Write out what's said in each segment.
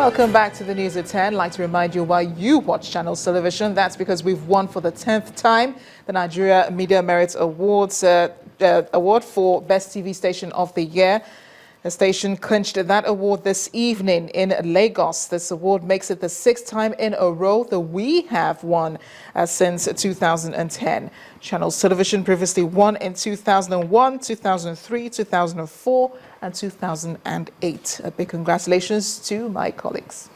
Welcome back to the news at 10. I'd like to remind you why you watch Channels Television. That's because we've won for the 10th time the Nigeria Media Merit Awards award for Best TV Station of the Year. The station clinched that award this evening in Lagos. This award makes it the 6th time in a row that we have won since 2010. Channels Television previously won in 2001, 2003, 2004, and 2008. A big congratulations to my colleagues.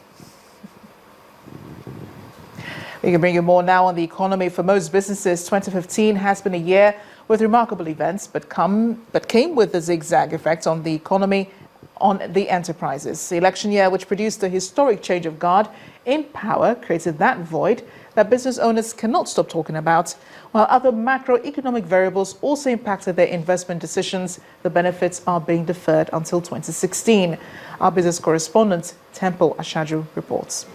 We can bring you more now on the economy. For most businesses, 2015 has been a year with remarkable events, but came with a zigzag effect on the economy, on the enterprises. The election year, which produced a historic change of guard in power, created that void that business owners cannot stop talking about, while other macroeconomic variables also impacted their investment decisions. The benefits are being deferred until 2016. Our business correspondent, Temple Ashaju, reports.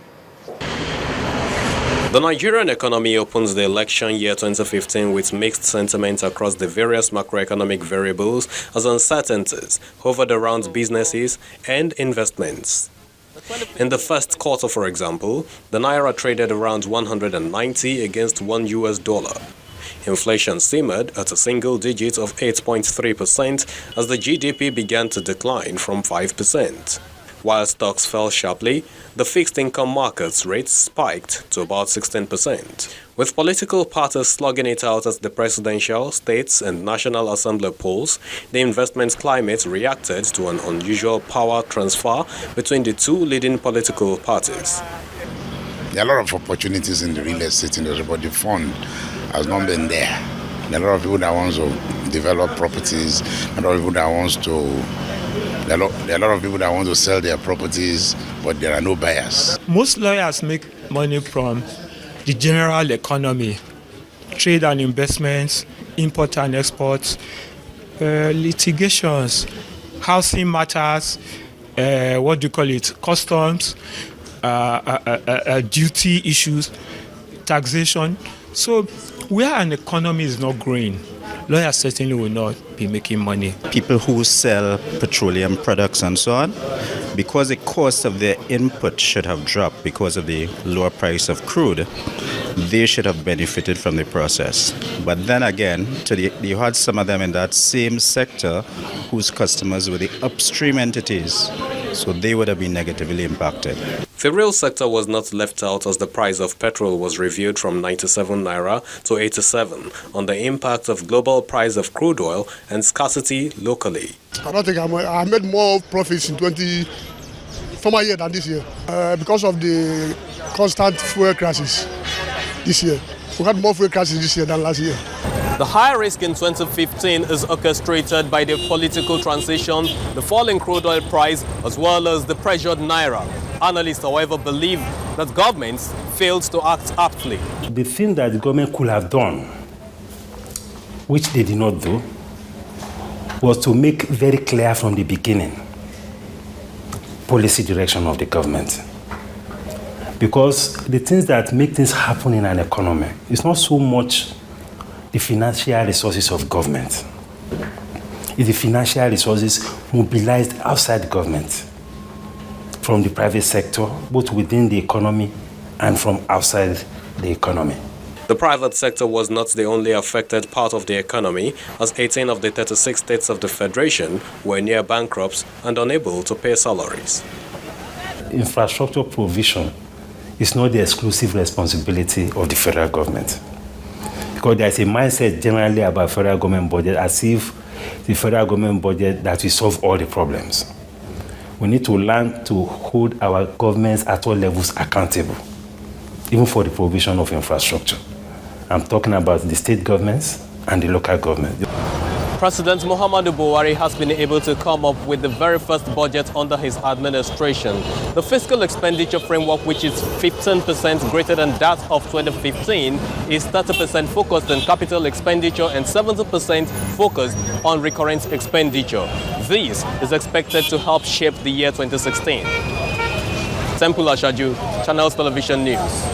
The Nigerian economy opens the election year 2015 with mixed sentiment across the various macroeconomic variables as uncertainties hovered around businesses and investments. In the first quarter, for example, the Naira traded around 190 against $1. Inflation simmered at a single digit of 8.3% as the GDP began to decline from 5%. While stocks fell sharply, the fixed income market's rates spiked to about 16%. With political parties slugging it out at the presidential, states, and National Assembly polls, the investment climate reacted to an unusual power transfer between the two leading political parties. There are a lot of opportunities in the real estate industry, but the fund has not been there. There are a lot of people that want to develop properties, a lot of people that want to There are a lot of people that want to sell their properties, but there are no buyers. Most lawyers make money from the general economy, trade and investments, import and export, litigations, housing matters, customs, duty issues, taxation. So where an economy is not growing, lawyers certainly will not be making money. People who sell petroleum products and so on, because the cost of their input should have dropped because of the lower price of crude, they should have benefited from the process. But then again, you had some of them in that same sector whose customers were the upstream entities, so they would have been negatively impacted. The real sector was not left out as the price of petrol was reviewed from 97 naira to 87 on the impact of global price of crude oil and scarcity locally. I don't think I made more profits in former year than this year because of the constant fuel crisis this year. We had more fuel crisis this year than last year. The high risk in 2015 is orchestrated by the political transition, the falling crude oil price, as well as the pressured naira. Analysts, however, believe that governments failed to act aptly. The thing that the government could have done, which they did not do, was to make very clear from the beginning policy direction of the government. Because the things that make things happen in an economy is not so much the financial resources of government. It's the financial resources mobilized outside the government, from the private sector, both within the economy and from outside the economy. The private sector was not the only affected part of the economy, as 18 of the 36 states of the Federation were near bankrupts and unable to pay salaries. Infrastructure provision is not the exclusive responsibility of the federal government. Because there is a mindset generally about federal government budget as if the federal government budget that will solve all the problems. We need to learn to hold our governments at all levels accountable, even for the provision of infrastructure. I'm talking about the state governments and the local government. President Muhammadu Buhari has been able to come up with the very first budget under his administration. The fiscal expenditure framework, which is 15% greater than that of 2015, is 30% focused on capital expenditure and 70% focused on recurrent expenditure. This is expected to help shape the year 2016. Temple Ashaju, Channels Television News.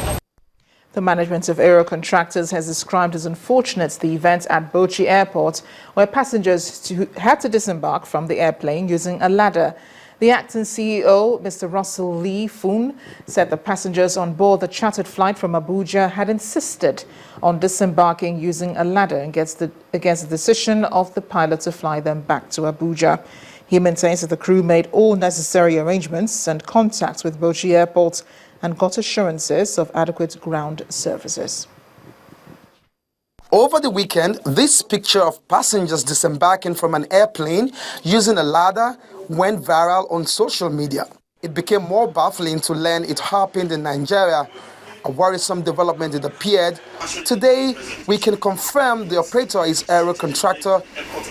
The management of Aero contractors has described as unfortunate the event at Bauchi Airport, where passengers had to disembark from the airplane using a ladder. The acting CEO, Mr. Russell Lee Foon, said the passengers on board the chartered flight from Abuja had insisted on disembarking using a ladder against the decision of the pilot to fly them back to Abuja. He maintains that the crew made all necessary arrangements and contacts with Bauchi Airport and got assurances of adequate ground services. Over the weekend, this picture of passengers disembarking from an airplane using a ladder went viral on social media. It became more baffling to learn it happened in Nigeria. A worrisome development it appeared. Today, we can confirm the operator is Aero contractor,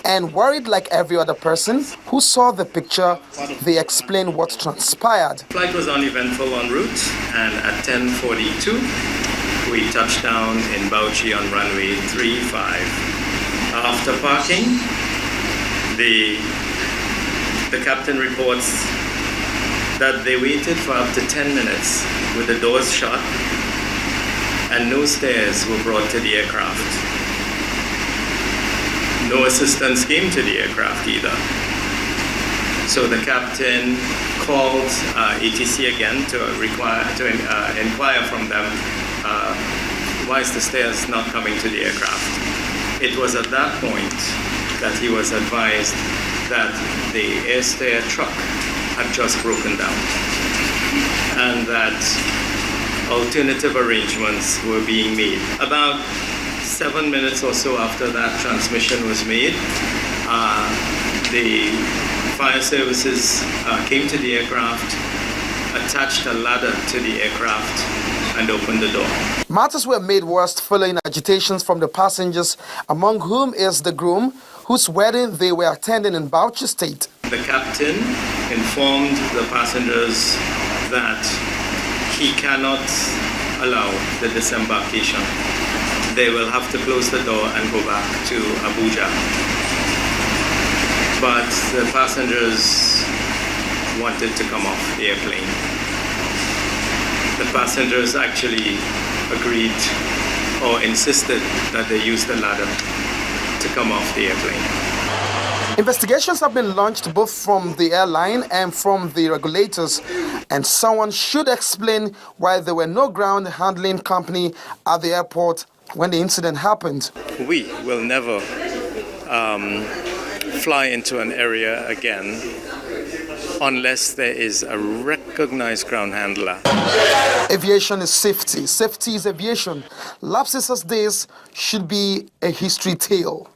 and worried like every other person who saw the picture, they explain what transpired. The flight was uneventful en route, and at 10:42, we touched down in Bauchi on runway 35. After parking, the captain reports that they waited for up to 10 minutes with the doors shut and no stairs were brought to the aircraft. No assistance came to the aircraft either. So the captain called ATC again to inquire from them why is the stairs not coming to the aircraft. It was at that point that he was advised that the air stair truck had just broken down and that alternative arrangements were being made. About 7 minutes or so after that transmission was made, the fire services came to the aircraft, attached a ladder to the aircraft, and opened the door. Matters were made worse following agitations from the passengers, among whom is the groom, whose wedding they were attending in Bauchi State. The captain informed the passengers that he cannot allow the disembarkation. They will have to close the door and go back to Abuja. But the passengers wanted to come off the airplane. The passengers actually agreed or insisted that they use the ladder to come off the airplane. Investigations have been launched both from the airline and from the regulators, and someone should explain why there were no ground handling company at the airport when the incident happened. We will never fly into an area again unless there is a recognized ground handler. Aviation is safety. Safety is aviation. Lapses as this should be a history tale.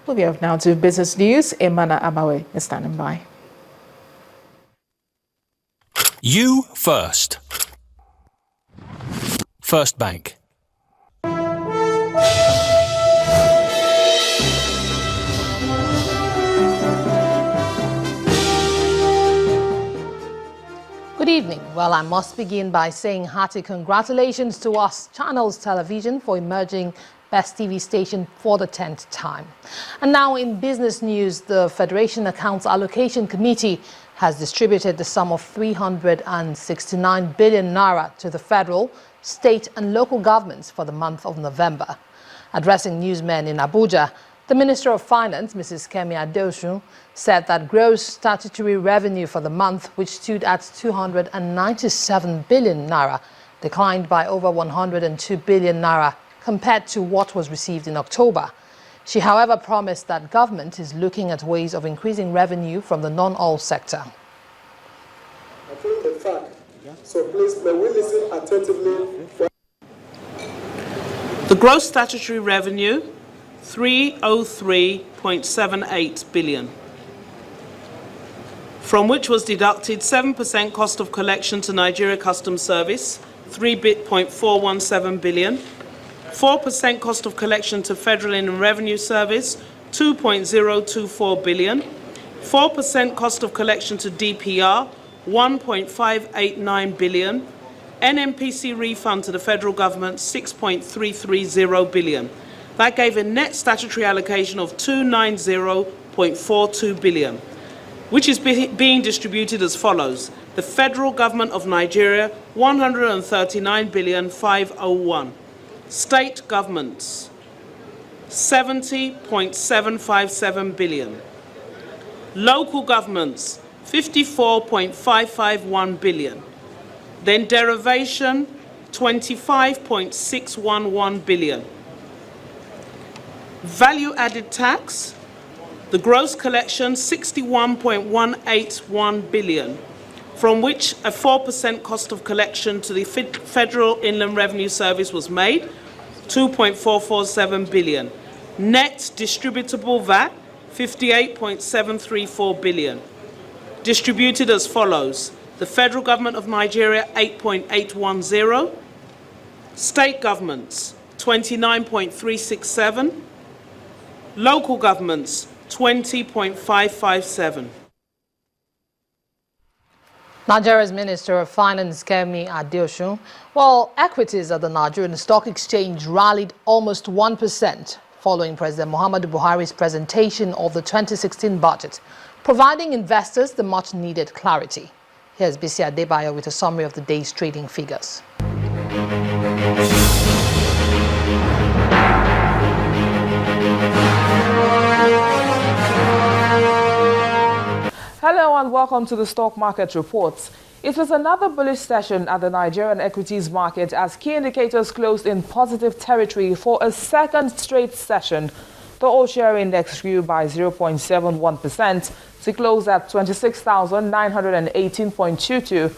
We'll be off now to business news. Emana Amawe is standing by. You first. First Bank. Good evening. Well, I must begin by saying hearty congratulations to us, Channels Television, for emerging Best TV station for the 10th time. And now in business news, the Federation Accounts Allocation Committee has distributed the sum of 369 billion naira to the federal, state and local governments for the month of November. Addressing newsmen in Abuja, the Minister of Finance, Mrs. Kemi Adeosun, said that gross statutory revenue for the month, which stood at 297 billion naira, declined by over 102 billion naira compared to what was received in October. She, however, promised that government is looking at ways of increasing revenue from the non-oil sector. I think the fact, so please, may we listen attentively. The gross statutory revenue, 303.78 billion, from which was deducted 7% cost of collection to Nigeria Customs Service, 3.417 billion, 4% cost of collection to Federal Inland Revenue Service, 2.024 billion, 4% cost of collection to DPR, 1.589 billion, NMPC refund to the federal government, 6.330 billion. That gave a net statutory allocation of 290.42 billion, which is being distributed as follows. The federal government of Nigeria, 139,501. State governments, 70.757 billion. Local governments, 54.551 billion. Then derivation, 25.611 billion. Value added tax, the gross collection, 61.181 billion, from which a 4% cost of collection to the Federal Inland Revenue Service was made, 2.447 billion. Net distributable VAT, 58.734 billion. Distributed as follows: the federal government of Nigeria, 8.810, state governments, 29.367, local governments, 20.557. Nigeria's Minister of Finance, Kemi Adeosun, while equities at the Nigerian Stock Exchange rallied almost 1% following President Muhammadu Buhari's presentation of the 2016 budget, providing investors the much-needed clarity. Here's Bisi Adebayo with a summary of the day's trading figures. Hello and welcome to the Stock Market Reports. It was another bullish session at the Nigerian equities market as key indicators closed in positive territory for a second straight session. The all-share index grew by 0.71% to close at 26,918.22.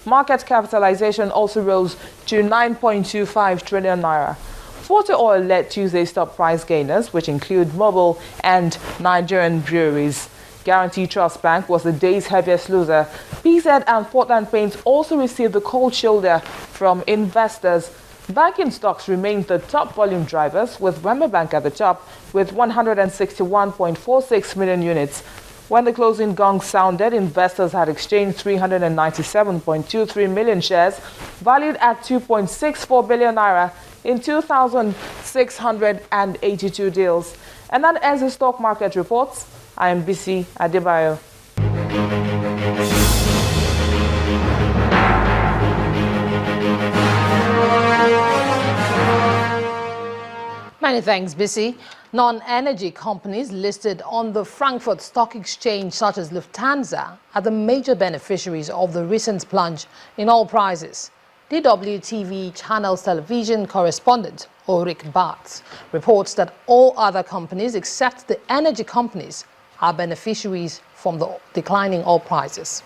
Market capitalization also rose to 9.25 trillion naira. Forte Oil led Tuesday's top price gainers, which include Mobil and Nigerian breweries. Guarantee Trust Bank was the day's heaviest loser. PZ and Portland Paints also received the cold shoulder from investors. Banking stocks remained the top volume drivers, with Wema Bank at the top with 161.46 million units. When the closing gong sounded, investors had exchanged 397.23 million shares, valued at 2.64 billion naira in 2,682 deals. And that ends the stock market reports. I am Bisi Adebayo. Many thanks, Bisi. Non-energy companies listed on the Frankfurt Stock Exchange, such as Lufthansa, are the major beneficiaries of the recent plunge in oil prices. DWTV Channels television correspondent Ulrich Bartz reports that all other companies except the energy companies are beneficiaries from the declining oil prices.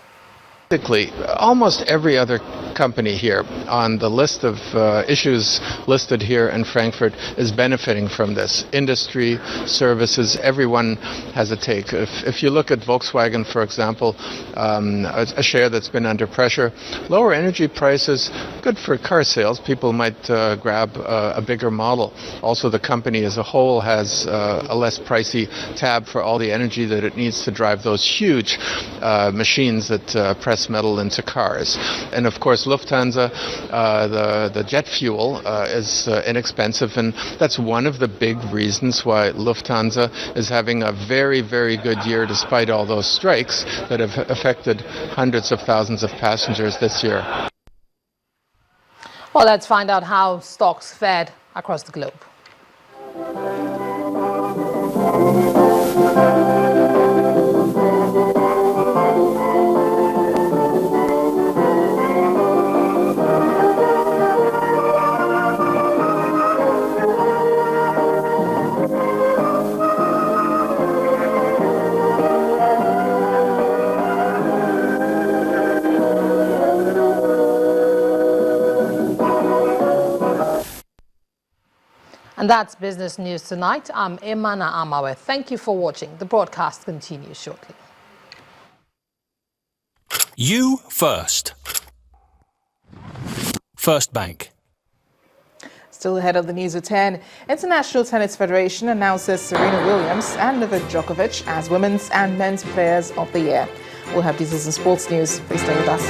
Basically, almost every other company here on the list of issues listed here in Frankfurt is benefiting from this. Industry, services, everyone has a take. If you look at Volkswagen, for example, a share that's been under pressure, lower energy prices, good for car sales. People might grab a bigger model. Also, the company as a whole has a less pricey tab for all the energy that it needs to drive those huge machines that press metal into cars. And of course, Lufthansa, the jet fuel is inexpensive, and that's one of the big reasons why Lufthansa is having a very, very good year despite all those strikes that have affected hundreds of thousands of passengers this year. Well, let's find out how stocks fared across the globe. And that's Business News Tonight. I'm Emana Amawe. Thank you for watching. The broadcast continues shortly. You first. First Bank. Still ahead of the news at 10, International Tennis Federation announces Serena Williams and Novak Djokovic as Women's and Men's Players of the Year. We'll have details in sports news. Please stay with us.